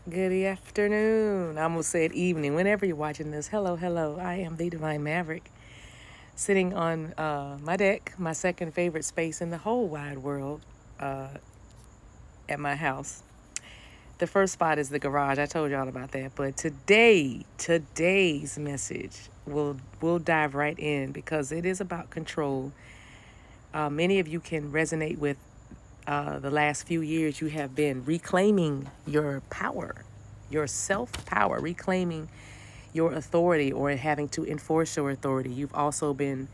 Good afternoon. I almost said evening. Whenever you're watching this, hello, hello. I am the Divine Maverick, sitting on my deck, my second favorite space in the whole wide world, at my house. The first spot is the garage. I told y'all about that. But today's message, we'll dive right in because it is about control. Many of you can resonate with the last few years. You have been reclaiming your power, your self power, reclaiming your authority or having to enforce your authority. You've also been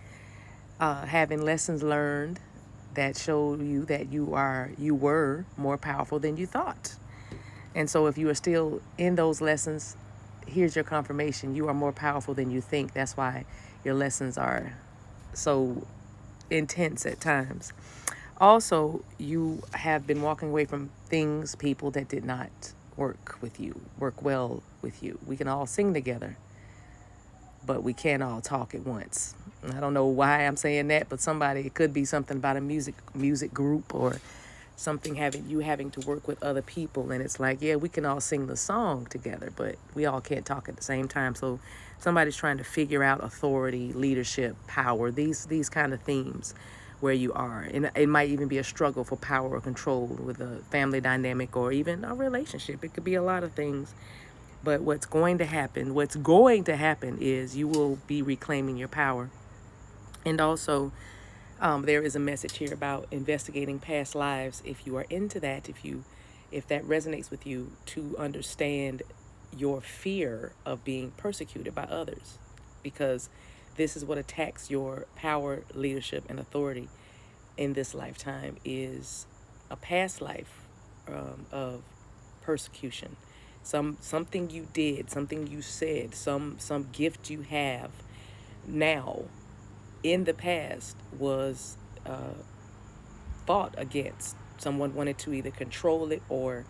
having lessons learned that show you that you were more powerful than you thought. And so if you are still in those lessons, here's your confirmation. You are more powerful than you think. That's why your lessons are so intense at times. Also, you have been walking away from things, people that did not work well with you. We can all sing together, but we can't all talk at once. I don't know why I'm saying that, but it could be something about a music group or something having to work with other people, and it's like, yeah, we can all sing the song together, but we all can't talk at the same time. So somebody's trying to figure out authority, leadership, power, these kind of themes where you are. And it might even be a struggle for power or control with a family dynamic or even a relationship. It could be a lot of things. But what's going to happen is you will be reclaiming your power. And also, there is a message here about investigating past lives. If you are into that, if that resonates with you, to understand your fear of being persecuted by others, because this is what attacks your power, leadership, and authority in this lifetime is a past life of persecution. Something you did, something you said, some gift you have now in the past was fought against. Someone wanted to either control it or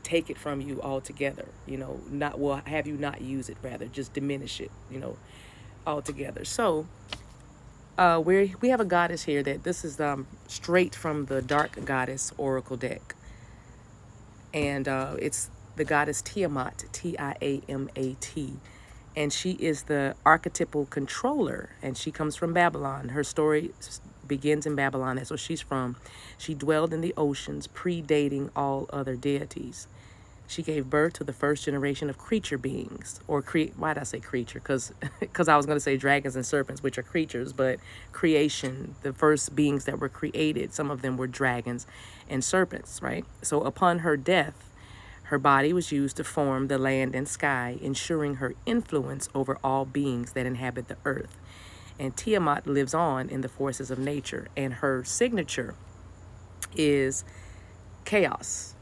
take it from you altogether. Have you not use it, rather just diminish it. Altogether. So we have a goddess here that this is straight from the Dark Goddess Oracle deck, and it's the goddess Tiamat, Tiamat, and she is the archetypal controller, and she comes from Babylon. Her story begins in Babylon. That's where she's from. She dwelled in the oceans, predating all other deities. She gave birth to the first generation of creature beings, or why did I say creature? Because I was going to say dragons and serpents, which are creatures, but creation, the first beings that were created, some of them were dragons and serpents, right? So upon her death, her body was used to form the land and sky, ensuring her influence over all beings that inhabit the earth. And Tiamat lives on in the forces of nature, and her signature is chaos,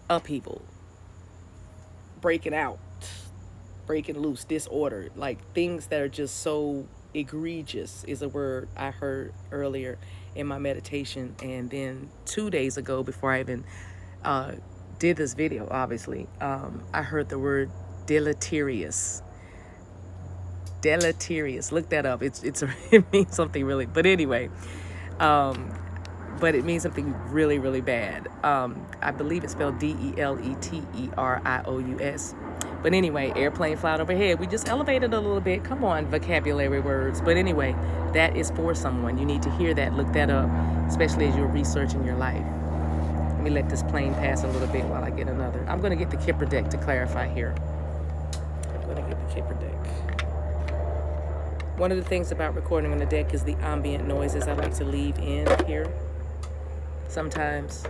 upheaval, breaking out, breaking loose, disorder, like things that are just so egregious is a word I heard earlier in my meditation. And then 2 days ago, before I even did this video, obviously, I heard the word deleterious. Deleterious. Look that up. It means something really. But anyway, but it means something really, really bad. I believe it's spelled Deleterious. But anyway, airplane flying overhead. We just elevated a little bit. Come on, vocabulary words. But anyway, that is for someone. You need to hear that. Look that up, especially as you're researching your life. Let me let this plane pass a little bit while I get another. I'm going to get the Kipper deck to clarify here. I'm going to get the Kipper deck. One of the things about recording on the deck is the ambient noises I like to leave in here. Sometimes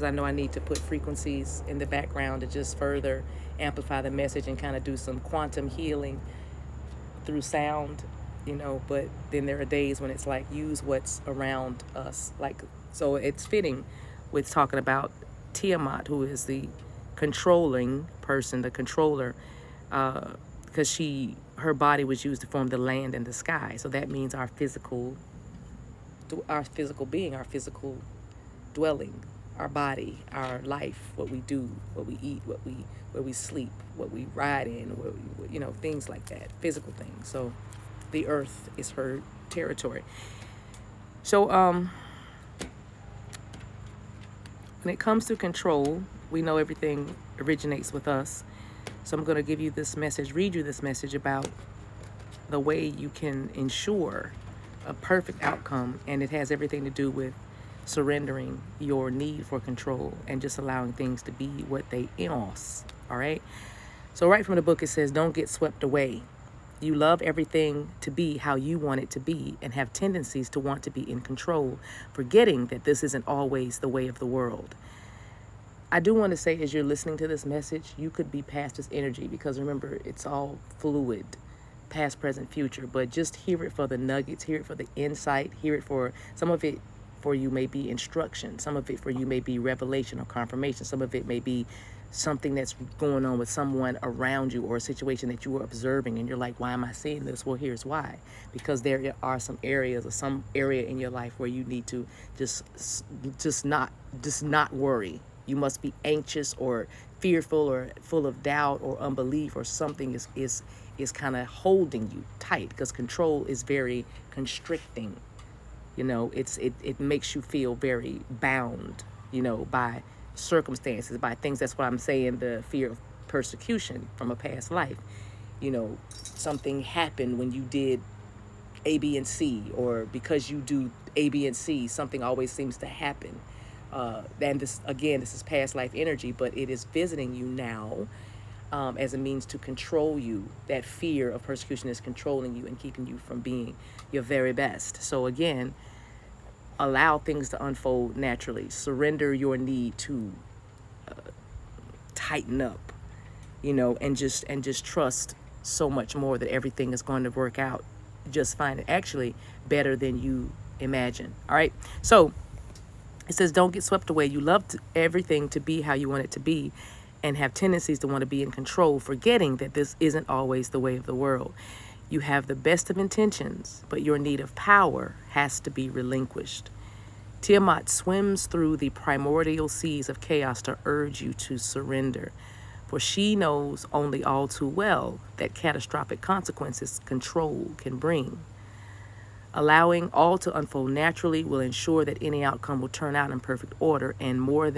I know I need to put frequencies in the background to just further amplify the message and kind of do some quantum healing through sound, but then there are days when it's like, use what's around us. So it's fitting with talking about Tiamat, who is the controlling person, the controller, because her body was used to form the land and the sky. So that means our physical being, our physical dwelling, our body, our life, what we do, what we eat, where we sleep, what we ride in, things like that, physical things. So the earth is her territory. So when it comes to control, we know everything originates with us. So I'm going to give you this message, read you this message about the way you can ensure a perfect outcome, and it has everything to do with surrendering your need for control and just allowing things to be what they are. All right. So right from the book, it says, don't get swept away. You love everything to be how you want it to be and have tendencies to want to be in control, forgetting that this isn't always the way of the world. I do want to say, as you're listening to this message, you could be past this energy, because remember, it's all fluid, past, present, future. But just hear it for the nuggets, hear it for the insight, hear it for some of it. For you may be instruction, some of it for you may be revelation or confirmation, some of it may be something that's going on with someone around you, or a situation that you are observing and you're like, why am I seeing this? Well, here's why. Because there are some areas or some area in your life where you need to just not worry. You must be anxious or fearful or full of doubt or unbelief, or something is kind of holding you tight, because control is very constricting. You know, it makes you feel very bound, you know, by circumstances, by things. That's what I'm saying, the fear of persecution from a past life. You know, something happened when you did A, B, and C, or because you do A, B, and C, something always seems to happen. And this, again, this is past life energy, but it is visiting you now as a means to control you. That fear of persecution is controlling you and keeping you from being your very best. So again, allow things to unfold naturally. Surrender your need to tighten up, you know, and just trust so much more that everything is going to work out just fine, and actually better than you imagine. All right. So it says, don't get swept away. You love everything to be how you want it to be and have tendencies to want to be in control, forgetting that this isn't always the way of the world. You have the best of intentions, but your need of power has to be relinquished. Tiamat swims through the primordial seas of chaos to urge you to surrender, for she knows only all too well that catastrophic consequences control can bring. Allowing all to unfold naturally will ensure that any outcome will turn out in perfect order, and more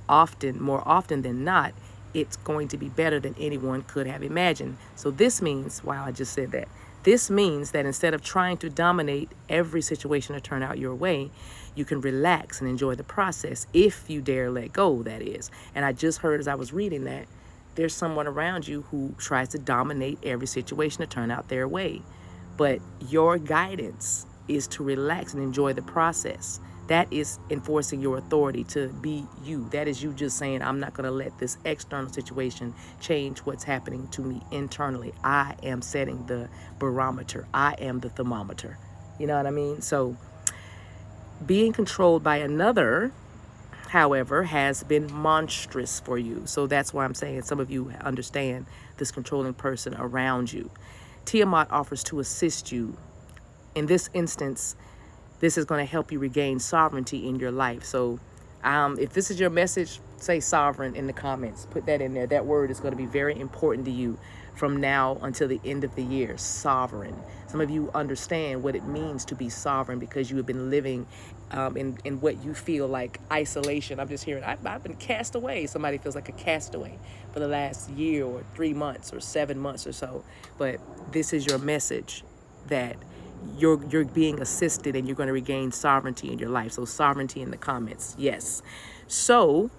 often than not, it's going to be better than anyone could have imagined. So this means, wow, I just said that. This means that instead of trying to dominate every situation to turn out your way, you can relax and enjoy the process, if you dare let go, that is. And I just heard, as I was reading that, there's someone around you who tries to dominate every situation to turn out their way. But your guidance is to relax and enjoy the process. That is enforcing your authority to be you. That is you just saying, I'm not going to let this external situation change what's happening to me internally. I am setting the barometer. I am the thermometer. You know what I mean? So being controlled by another, however, has been monstrous for you. So that's why I'm saying some of you understand this controlling person around you. Tiamat offers to assist you. In this instance, this is going to help you regain sovereignty in your life. So if this is your message, say sovereign in the comments. Put that in there. That word is going to be very important to you from now until the end of the year. Sovereign. Some of you understand what it means to be sovereign because you have been living in what you feel like isolation. I'm just hearing, I've been cast away. Somebody feels like a castaway for the last year or 3 months or 7 months or so. But this is your message, that you're being assisted and you're going to regain sovereignty in your life. So sovereignty in the comments. Yes. So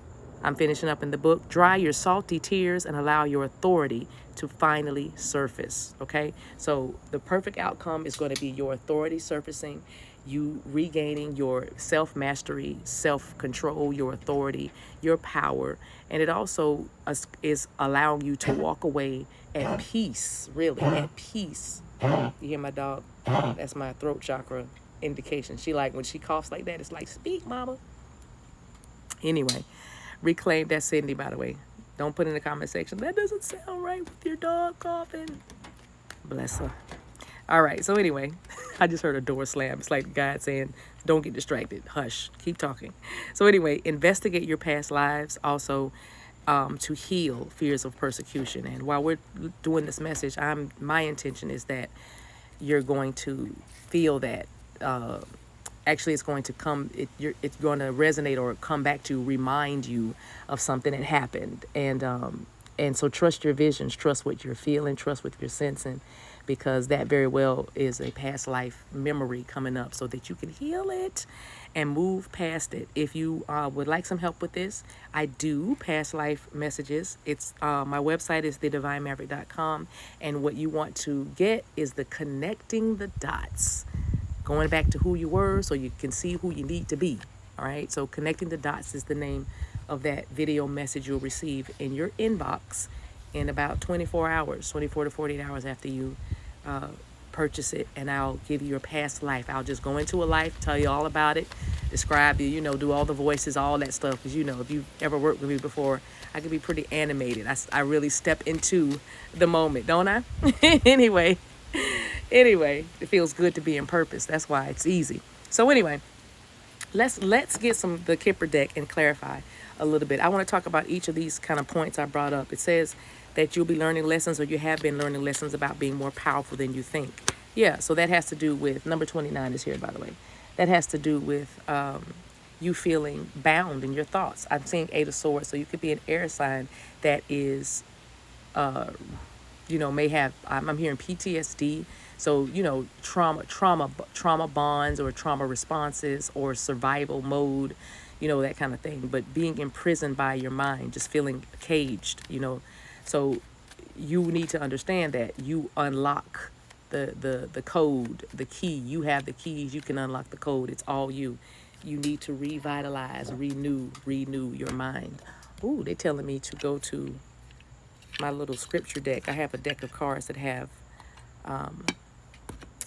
I'm finishing up in the book. Dry your salty tears and allow your authority to finally surface. Okay. So the perfect outcome is going to be your authority surfacing, you regaining your self-mastery, self-control, your authority, your power. And it also is allowing you to walk away at peace, really at peace. You hear my dog? That's my throat chakra indication. She like, when she coughs like that, it's like, speak, mama. Anyway, reclaim that Cindy, by the way. Don't put in the comment section, that doesn't sound right with your dog coughing. Bless her. All right, so anyway, I just heard a door slam. It's like God saying, don't get distracted. Hush, keep talking. So anyway, investigate your past lives also to heal fears of persecution. And while we're doing this message, my intention is that you're going to feel that actually it's going to come, it's going to resonate or come back to remind you of something that happened. And so trust your visions, trust what you're feeling, trust what you're sensing, because that very well is a past life memory coming up so that you can heal it and move past it. If you would like some help with this, I do past life messages. It's my website is TheDivineMaverick.com, and what you want to get is the connecting the dots, going back to who you were so you can see who you need to be. All right, so connecting the dots is the name of that video message you'll receive in your inbox in about 24 hours, 24 to 48 hours after you purchase it. And I'll give you your past life. I'll just go into a life, tell you all about it, describe you, do all the voices, all that stuff. Because, if you've ever worked with me before, I can be pretty animated. I really step into the moment, don't I? Anyway, it feels good to be in purpose. That's why it's easy. So anyway, let's get the Kipper deck and clarify a little bit. I want to talk about each of these kind of points I brought up. It says that you'll be learning lessons, or you have been learning lessons about being more powerful than you think. Yeah, so that has to do with, number 29 is here, by the way. That has to do with you feeling bound in your thoughts. I'm seeing 8 of Swords, so you could be an air sign that is, may have, I'm hearing PTSD. So, trauma bonds or trauma responses or survival mode, that kind of thing. But being imprisoned by your mind, just feeling caged, So you need to understand that you unlock the code, the key. You have the keys. You can unlock the code. It's all you. You need to revitalize, renew your mind. Ooh, they're telling me to go to my little scripture deck. I have a deck of cards that have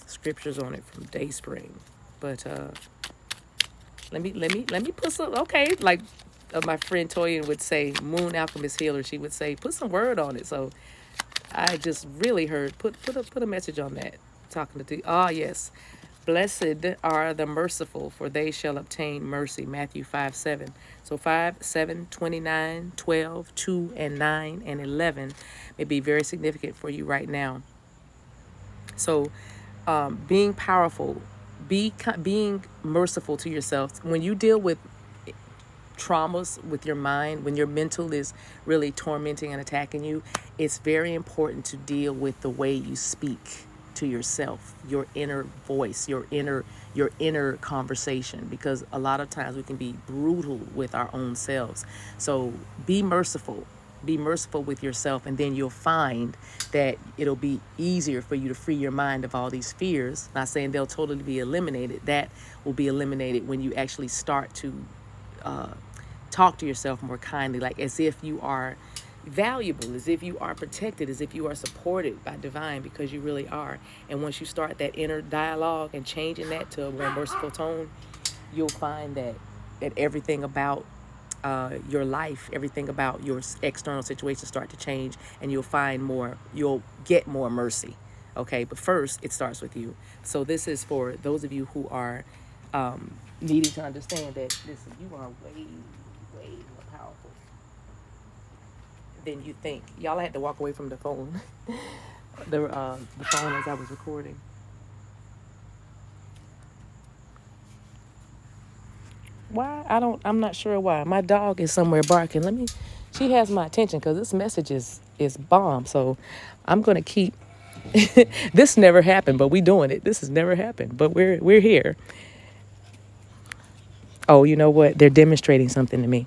scriptures on it from Dayspring, but let me put some, okay, like my friend Toyin would say, Moon Alchemist Healer, she would say, put some word on it. So I just really heard, put a message on that, talking to yes, blessed are the merciful, for they shall obtain mercy. Matthew 5:7. So 5, 7, 29, 12, 2, and 9, and 11 may be very significant for you right now. So being powerful, being merciful to yourself. When you deal with traumas with your mind, when your mental is really tormenting and attacking you, it's very important to deal with the way you speak to yourself, your inner voice, your inner conversation, because a lot of times we can be brutal with our own selves. So be merciful with yourself, and then you'll find that it'll be easier for you to free your mind of all these fears. Not saying they'll totally be eliminated. That will be eliminated when you actually start to talk to yourself more kindly, like as if you are valuable, as if you are protected, as if you are supported by divine, because you really are. And once you start that inner dialogue and changing that to a more merciful tone, you'll find that everything about your life, everything about your external situations start to change, and you'll get more mercy. Okay, but first it starts with you. So this is for those of you who are needing to understand that listen, you are way more powerful than you think. Y'all, I had to walk away from the phone, the phone as I was recording. Why? I'm not sure why. My dog is somewhere barking. She has my attention because this message is bomb. So I'm going to keep, this never happened, but we doing it. This has never happened, but we're here. Oh, you know what? They're demonstrating something to me.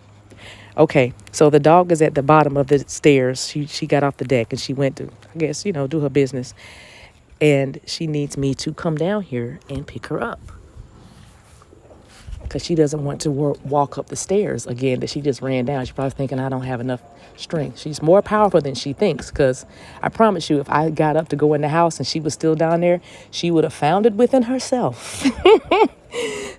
Okay, so the dog is at the bottom of the stairs. She got off the deck and she went to, I guess, do her business. And she needs me to come down here and pick her up, because she doesn't want to walk up the stairs again that she just ran down. She's probably thinking I don't have enough strength. She's more powerful than she thinks, because I promise you, if I got up to go in the house and she was still down there, she would have found it within herself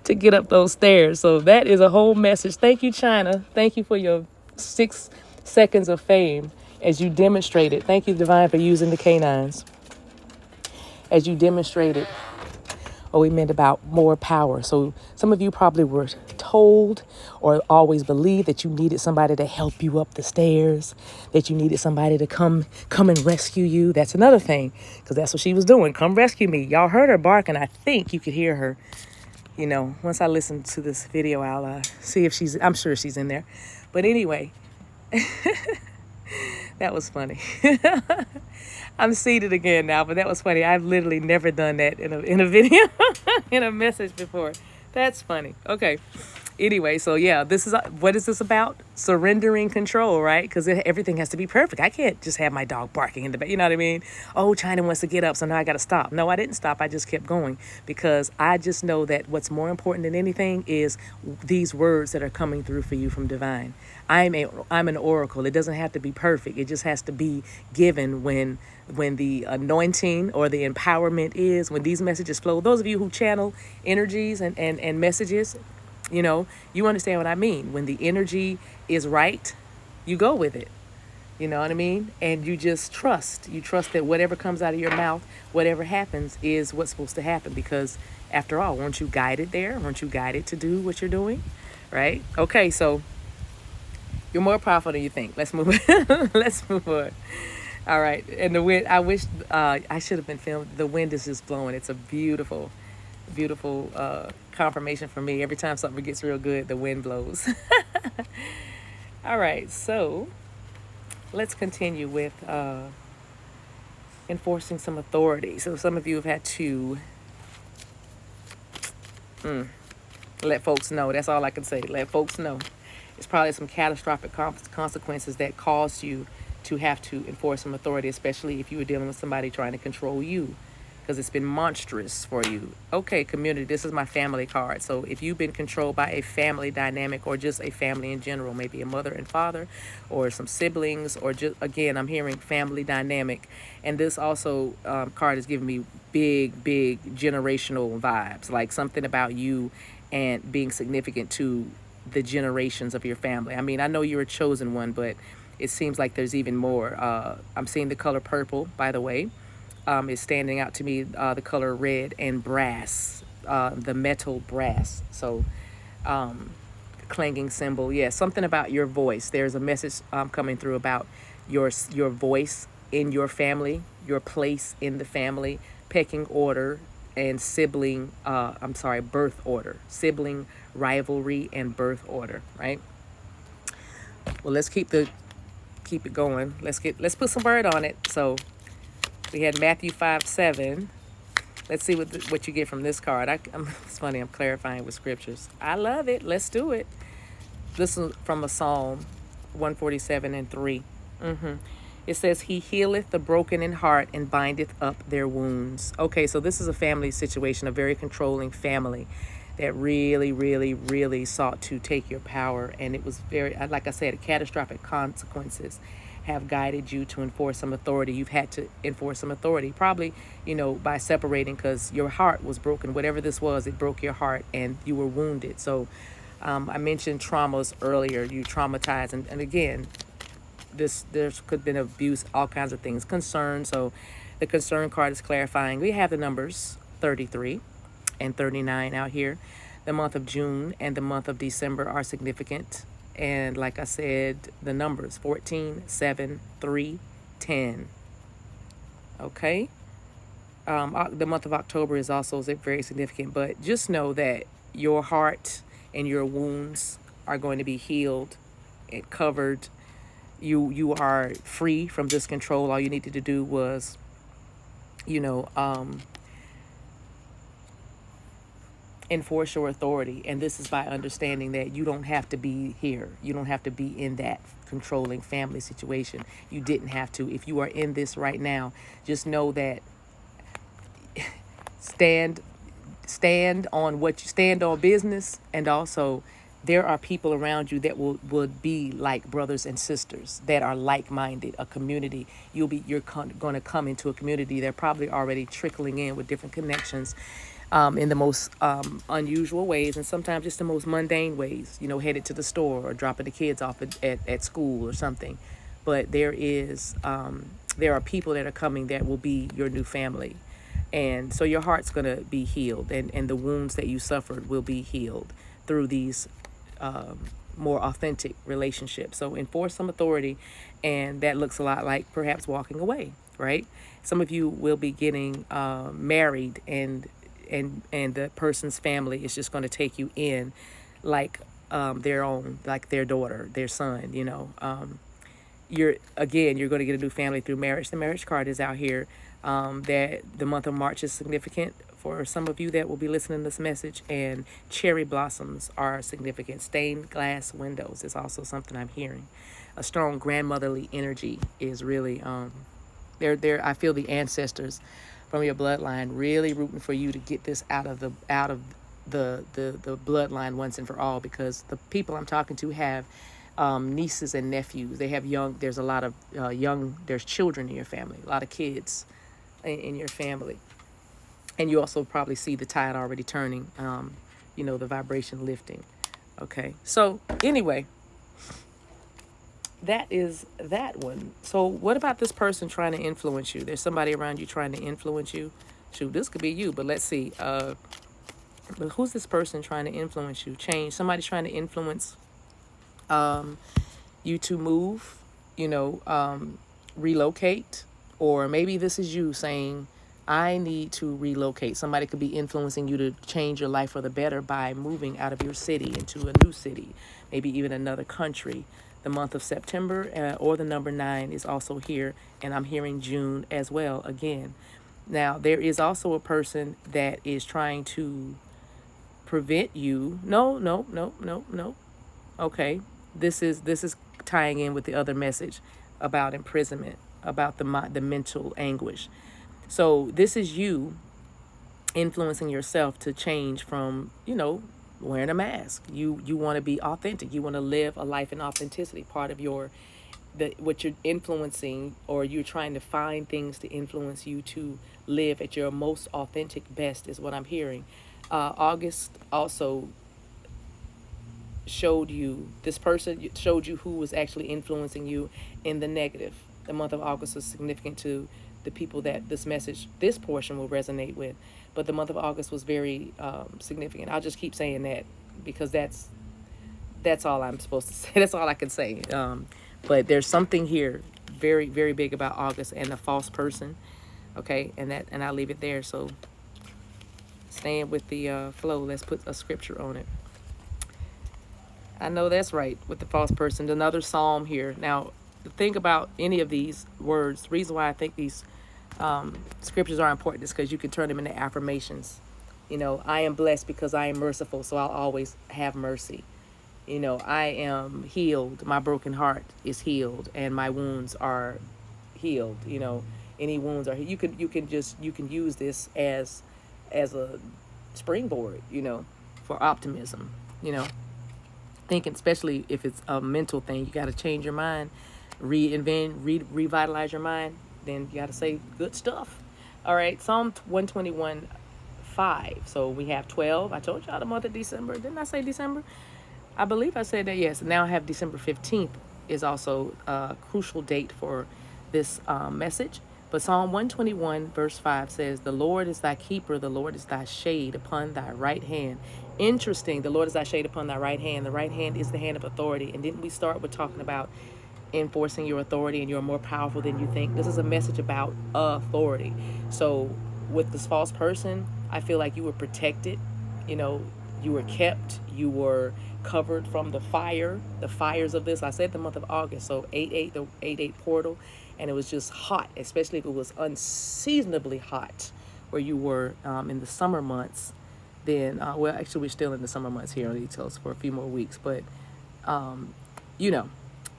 to get up those stairs. So that is a whole message. Thank you, China. Thank you for your 6 seconds of fame as you demonstrated. Thank you, Divine, for using the canines. As you demonstrated we meant about more power. So some of you probably were told or always believed that you needed somebody to help you up the stairs, that you needed somebody to come and rescue you. That's another thing, because that's what she was doing. Come rescue me. Y'all heard her barking. I think you could hear her. once I listen to this video, I'll see if I'm sure she's in there. But anyway, that was funny. I'm seated again now, but that was funny. I've literally never done that in a video, in a message before. That's funny. Okay. Anyway, so yeah, what is this about? Surrendering control, right? Because everything has to be perfect. I can't just have my dog barking in the back. You know what I mean? Oh, China wants to get up, so now I got to stop. No, I didn't stop. I just kept going because I just know that what's more important than anything is these words that are coming through for you from divine. I'm an oracle. It doesn't have to be perfect. It just has to be given when the anointing or the empowerment is, when these messages flow. Those of you who channel energies and messages, you understand what I mean. When the energy is right, you go with it. You know what I mean? And you just trust. You trust that whatever comes out of your mouth, whatever happens, is what's supposed to happen. Because after all, weren't you guided there? Weren't you guided to do what you're doing? Right? Okay, so you're more powerful than you think. Let's move on. Let's move on. All right. And the wind, I wish I should have been filmed. The wind is just blowing. It's a beautiful confirmation for me. Every time something gets real good, the wind blows. All right, so let's continue with enforcing some authority. So some of you have had to let folks know. That's all I can say. Let folks know. It's probably some catastrophic consequences that caused you to have to enforce some authority, especially if you were dealing with somebody trying to control you, because it's been monstrous for you. Okay, community, this is my family card. So if you've been controlled by a family dynamic or just a family in general, maybe a mother and father or some siblings, or just, again, I'm hearing family dynamic. And this also card is giving me big generational vibes, like something about you and being significant to the generations of your family. I mean, I know you're a chosen one, but it seems like there's even more. I'm seeing the color purple, by the way. Is standing out to me, the color red and brass, the metal brass. So clanging cymbal. Yeah, something about your voice. There's a message coming through about your voice in your family, your place in the family, pecking order and sibling, birth order, sibling rivalry and birth order, right? Well, let's keep it going. Let's put some word on it. So we had Matthew 5:7. Let's see what you get from this card. It's funny, I'm clarifying with scriptures. I love it. Let's do it. This is from a Psalm 147:3. It says, He healeth the broken in heart and bindeth up their wounds. Okay, so this is a family situation, a very controlling family that really sought to take your power. And it was very, like I said, catastrophic consequences have guided you to enforce some authority. You've had to enforce some authority, probably, by separating, because your heart was broken. Whatever this was, it broke your heart and you were wounded. So I mentioned traumas earlier. You traumatized. And again, there could have been abuse, all kinds of things. Concern. So the concern card is clarifying. We have the numbers 33 and 39 out here. The month of June and the month of December are significant. And like I said, the numbers 14, 7, 3, 10. Okay. The month of October is also very significant, but just know that your heart and your wounds are going to be healed and covered. You are free from this control. All you needed to do was, enforce your authority. And this is by understanding that you don't have to be here. You don't have to be in that controlling family situation. You didn't have to. If you are in this right now, just know that stand on business. And also there are people around you that would be like brothers and sisters that are like-minded, a community. You're going to come into a community. They're probably already trickling in with different connections in the most unusual ways, and sometimes just the most mundane ways, headed to the store or dropping the kids off at school or something. But there are people that are coming that will be your new family. And so your heart's going to be healed, and the wounds that you suffered will be healed through these more authentic relationships. So enforce some authority, and that looks a lot like perhaps walking away, right? Some of you will be getting married, and and the person's family is just going to take you in like their own, like their daughter, their son, you're going to get a new family through marriage. The marriage card is out here. That the month of March is significant for some of you that will be listening to this message, and cherry blossoms are significant. Stained glass windows is also something I'm hearing. A strong grandmotherly energy is really there. I feel the ancestors from your bloodline really rooting for you to get this out of the bloodline once and for all, because the people I'm talking to have nieces and nephews. They have there's a lot of there's children in your family, a lot of kids in your family. And you also probably see the tide already turning, the vibration lifting. Okay. So anyway, that is that one. So what about this person trying to influence you? There's somebody around you trying to influence you. Shoot, this could be you, but let's see. But who's this person trying to influence you? Change. Somebody's trying to influence you to move, relocate, or maybe this is you saying, I need to relocate. Somebody could be influencing you to change your life for the better by moving out of your city into a new city, maybe even another country. The month of September or the number 9 is also here, and I'm hearing June as well again. Now, there is also a person that is trying to prevent you. No. Okay. This is tying in with the other message about imprisonment, about the mental anguish. So this is you influencing yourself to change from, wearing a mask. You want to be authentic. You want to live a life in authenticity. Part of what you're influencing, or you're trying to find things to influence you to live at your most authentic best, is what I'm hearing. August also this person showed you who was actually influencing you in the negative. The month of August was significant to the people that this portion will resonate with. But the month of August was very significant. I'll just keep saying that because that's all I'm supposed to say. That's all I can say. But there's something here very, very big about August and the false person. Okay, and I'll leave it there. So staying with the flow, let's put a scripture on it. I know that's right, with the false person. Another psalm here. Now, the thing about any of these words, the reason why I think these scriptures are important is because you can turn them into affirmations. I am blessed because I am merciful, so I'll always have mercy. I am healed. My broken heart is healed, and my wounds are healed. Any wounds are. You can use this as a springboard. For optimism. Thinking, especially if it's a mental thing, you got to change your mind, revitalize your mind. Then you got to say good stuff. All right, Psalm 121:5. So we have 12. I told y'all the month of December. Didn't I say December? I believe I said that, yes. Now I have December 15th is also a crucial date for this message. But Psalm 121:5 says, the Lord is thy keeper, the Lord is thy shade upon thy right hand. Interesting, the Lord is thy shade upon thy right hand. The right hand is the hand of authority. And didn't we start with talking about enforcing your authority and you're more powerful than you think? This is a message about authority. So with this false person, I feel like you were protected. You were kept. You were covered from the fires of this. I said the month of August, so 8/8, the 8/8 portal. And it was just hot, especially if it was unseasonably hot where you were in the summer months. Then, actually, we're still in the summer months here on Details for a few more weeks. But,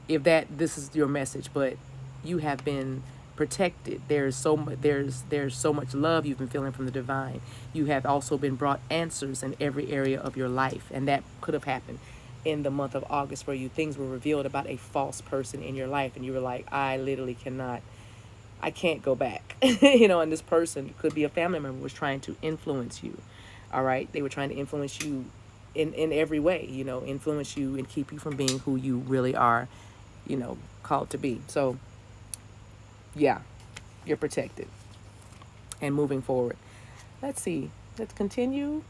if this is your message, but you have been protected. There's so much love you've been feeling from the divine. You have also been brought answers in every area of your life. And that could have happened in the month of August, where things were revealed about a false person in your life, and you were like, I literally I can't go back. And this person could be a family member, was trying to influence you. All right, they were trying to influence you in every way, influence you and keep you from being who you really are, called to be. So yeah, you're protected and moving forward. Let's see, let's continue.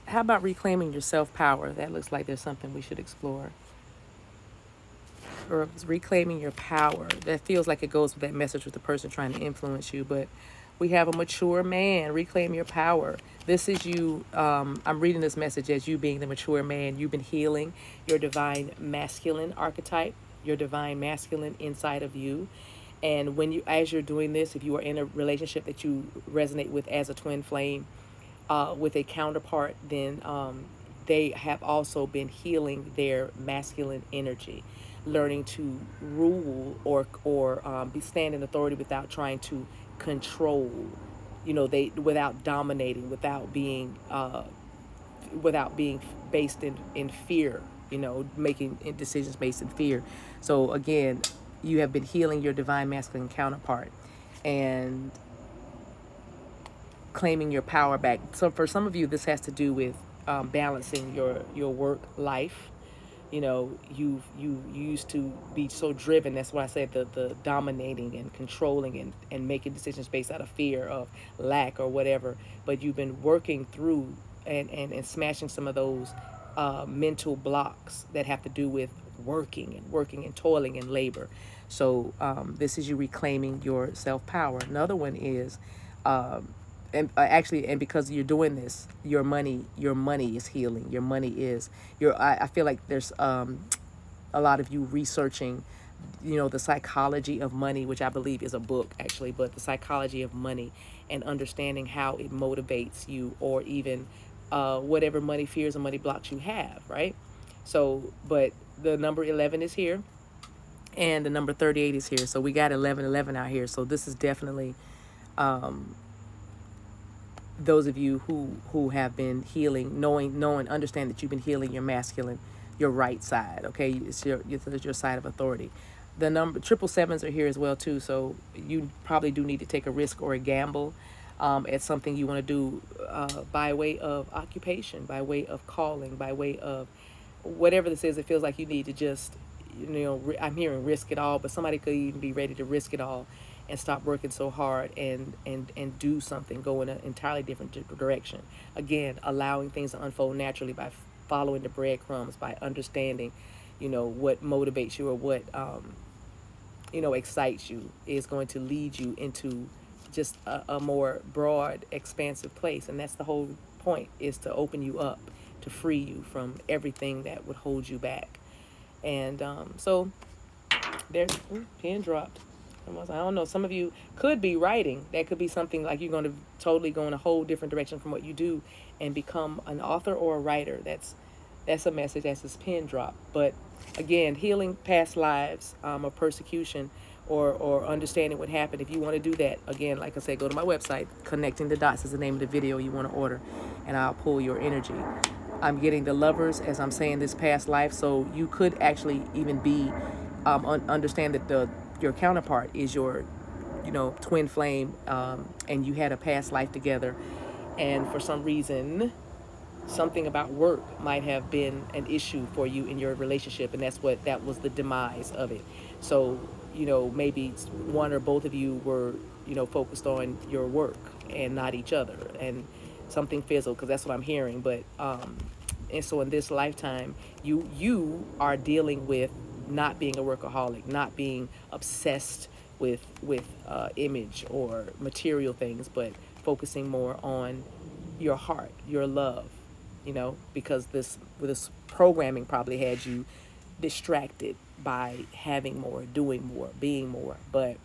How about reclaiming your self-power? That looks like there's something we should explore. or reclaiming your power. That feels like it goes with that message with the person trying to influence you. But we have a mature man. Reclaim your power. This is you. I'm reading this message as you being the mature man. You've been healing your divine masculine archetype, your divine masculine inside of you. And when you, as you're doing this, if you are in a relationship that you resonate with as a twin flame, with a counterpart, then they have also been healing their masculine energy, learning to rule or be stand in authority without trying to control. They without dominating, without being based in fear. Making decisions based in fear. So again, you have been healing your divine masculine counterpart, and claiming your power back. So for some of you, this has to do with balancing your work life. You used to be so driven. That's why I said the dominating and controlling and making decisions based out of fear of lack or whatever. But you've been working through and smashing some of those mental blocks that have to do with working and toiling and labor. So this is you reclaiming your self-power. Another one is and because you're doing this, your money is healing. Your money is I feel like there's a lot of you researching the psychology of money, which I believe is a book actually, but the psychology of money and understanding how it motivates you, or even whatever money fears and money blocks you have, right? So but the number 11 is here, and the number 38 is here, so we got 11 out here. So this is definitely those of you who have been healing, knowing, understand that you've been healing your masculine, your right side. Okay, it's your side of authority. The number 777s are here as well too. So you probably do need to take a risk or a gamble at something you want to do by way of occupation, by way of calling, by way of whatever this is. It feels like you need to just, I'm hearing risk it all, but somebody could even be ready to risk it all and stop working so hard and do something, go in an entirely different direction. Again, allowing things to unfold naturally by following the breadcrumbs, by understanding, what motivates you or what, excites you, is going to lead you into just a more broad, expansive place. And that's the whole point, is to open you up, to free you from everything that would hold you back. And so there's, pen dropped. I don't know, some of you could be writing. That could be something like you're going to totally go in a whole different direction from what you do and become an author or a writer. That's a message. That's this pen drop. But again, healing past lives of persecution or understanding what happened. If you want to do that, again, like I said, go to my website. Connecting the Dots is the name of the video you want to order, and I'll pull your energy. I'm getting the Lovers as I'm saying this past life. So you could actually even be understand that your counterpart is your twin flame, and you had a past life together, and for some reason something about work might have been an issue for you in your relationship, and that was the demise of it. So maybe one or both of you were focused on your work and not each other, and something fizzled, because that's what I'm hearing. But and so in this lifetime, you are dealing with not being a workaholic, not being obsessed with image or material things, but focusing more on your heart, your love, because this programming probably had you distracted by having more, doing more, being more. But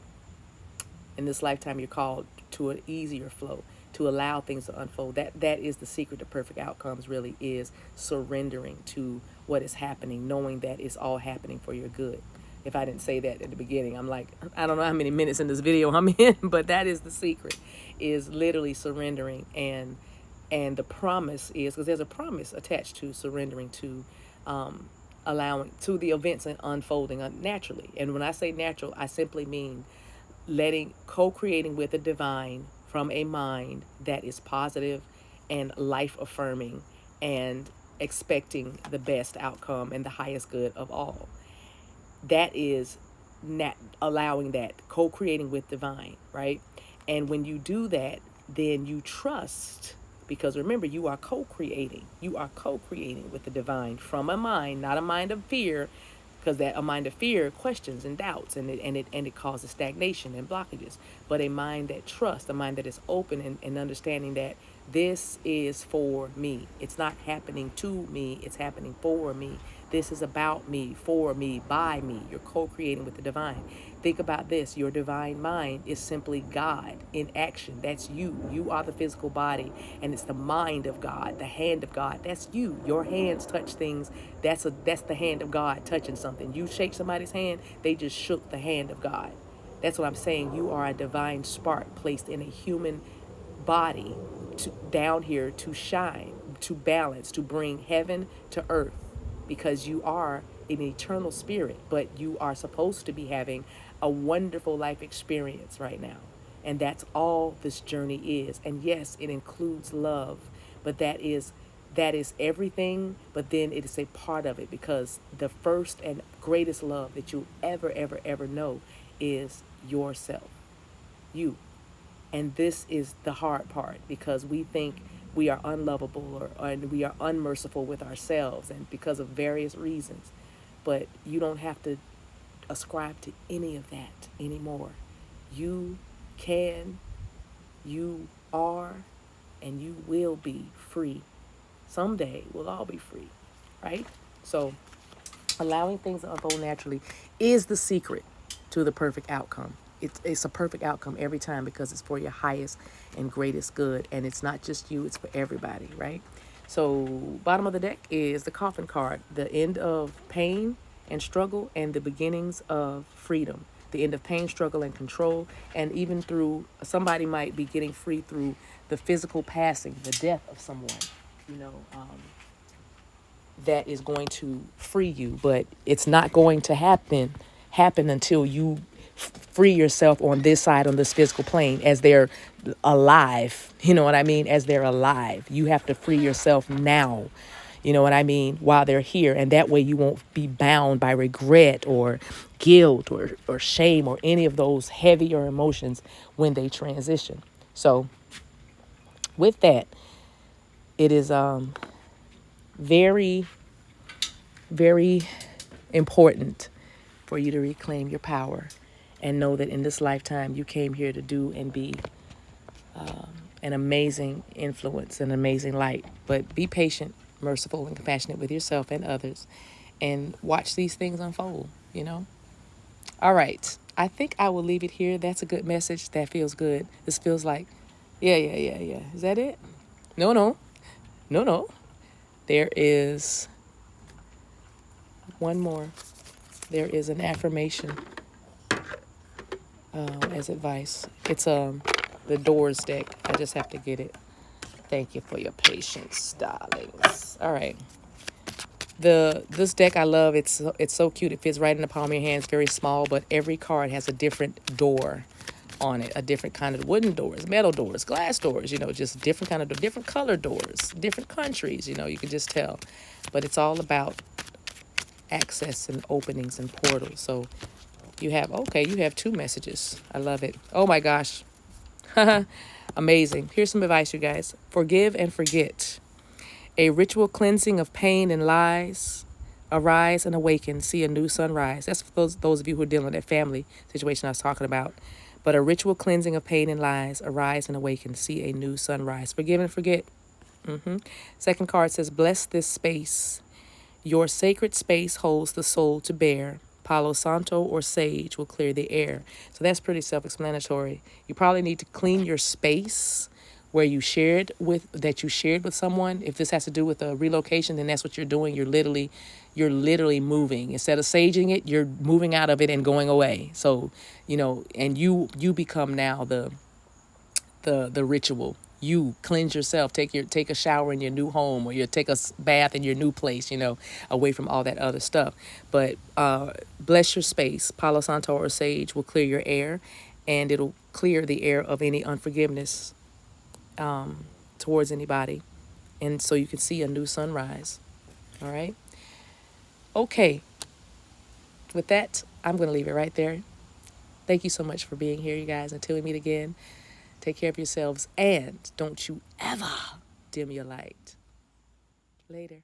in this lifetime, you're called to an easier flow, to allow things to unfold. That is the secret to perfect outcomes, really, is surrendering to what is happening, knowing that it's all happening for your good. If I didn't say that at the beginning, I'm like, I don't know how many minutes in this video I'm in, but that is the secret, is literally surrendering. And the promise is, because there's a promise attached to surrendering, to allowing to the events and unfolding naturally. And when I say natural, I simply mean co-creating with the divine from a mind that is positive and life-affirming, and expecting the best outcome and the highest good of all. That is allowing that, co-creating with divine, right? And when you do that, then you trust, because remember, you are co-creating with the divine from a mind, not a mind of fear, because that a mind of fear questions and doubts, and it causes stagnation and blockages. But a mind that trusts, a mind that is open and understanding that this is for me. It's not happening to me, it's happening for me. This is about me, for me, by me. You're co-creating with the divine. Think about this. Your divine mind is simply God in action. That's you. You are the physical body, and it's the mind of God, the hand of God. That's you. Your hands touch things. That's the hand of God touching something. You shake somebody's hand, they just shook the hand of God. That's what I'm saying. You are a divine spark placed in a human body down here to shine, to balance, to bring heaven to earth, because you are an eternal spirit, but you are supposed to be having a wonderful life experience right now. And that's all this journey is. And yes, it includes love, but that is everything, but then it is a part of it, because the first and greatest love that you'll ever know is yourself. You. And this is the hard part, because we think we are unlovable or we are unmerciful with ourselves, and because of various reasons. But you don't have to ascribe to any of that anymore. You can, you are, and you will be free. Someday we'll all be free, right? So allowing things to unfold naturally is the secret to the perfect outcome. It's a perfect outcome every time, because it's for your highest and greatest good. And it's not just you, it's for everybody, right? So bottom of the deck is the coffin card, the end of pain and struggle and the beginnings of freedom. The end of pain, struggle, and control. And even through, somebody might be getting free through the physical passing, the death of someone, you know, that is going to free you. But it's not going to happen until you free yourself on this side, on this physical plane, as they're alive. You know what I mean? As they're alive, you have to free yourself now. You know what I mean? While they're here. And that way you won't be bound by regret or guilt or shame or any of those heavier emotions when they transition. So with that, it is very, very important for you to reclaim your power and know that in this lifetime you came here to do and be an amazing influence, an amazing light. But be patient, merciful, and compassionate with yourself and others, and watch these things unfold, you know? All right. I think I will leave it here. That's a good message. That feels good. This feels like, yeah. Is that it? No. There is one more. There is an affirmation as advice. It's the Doors deck. I just have to get it. Thank you for your patience, darlings. All right. This deck I love. It's so cute. It fits right in the palm of your hands. Very small, but every card has a different door on it. A different kind of wooden doors, metal doors, glass doors. You know, just different kind of different color doors, different countries. You know, you can just tell. But it's all about access and openings and portals. So you have two messages. I love it. Oh my gosh. Amazing. Here's some advice, you guys. Forgive and forget. A ritual cleansing of pain and lies. Arise and awaken. See a new sunrise. That's for those of you who are dealing with that family situation I was talking about. But a ritual cleansing of pain and lies. Arise and awaken. See a new sunrise. Forgive and forget. Second card says, bless this space. Your sacred space holds the soul to bear. Palo Santo or sage will clear the air. So that's pretty self-explanatory. You probably need to clean your space where you shared with someone. If this has to do with a relocation, then that's what you're doing. You're literally moving. Instead of saging it, you're moving out of it and going away. So, you know, and you become now the ritual. You cleanse yourself, take a shower in your new home, or you take a bath in your new place, you know, away from all that other stuff. But bless your space. Palo Santo or sage will clear your air, and it'll clear the air of any unforgiveness towards anybody. And so you can see a new sunrise. All right. Okay. With that, I'm going to leave it right there. Thank you so much for being here, you guys. Until we meet again, take care of yourselves, and don't you ever dim your light. Later.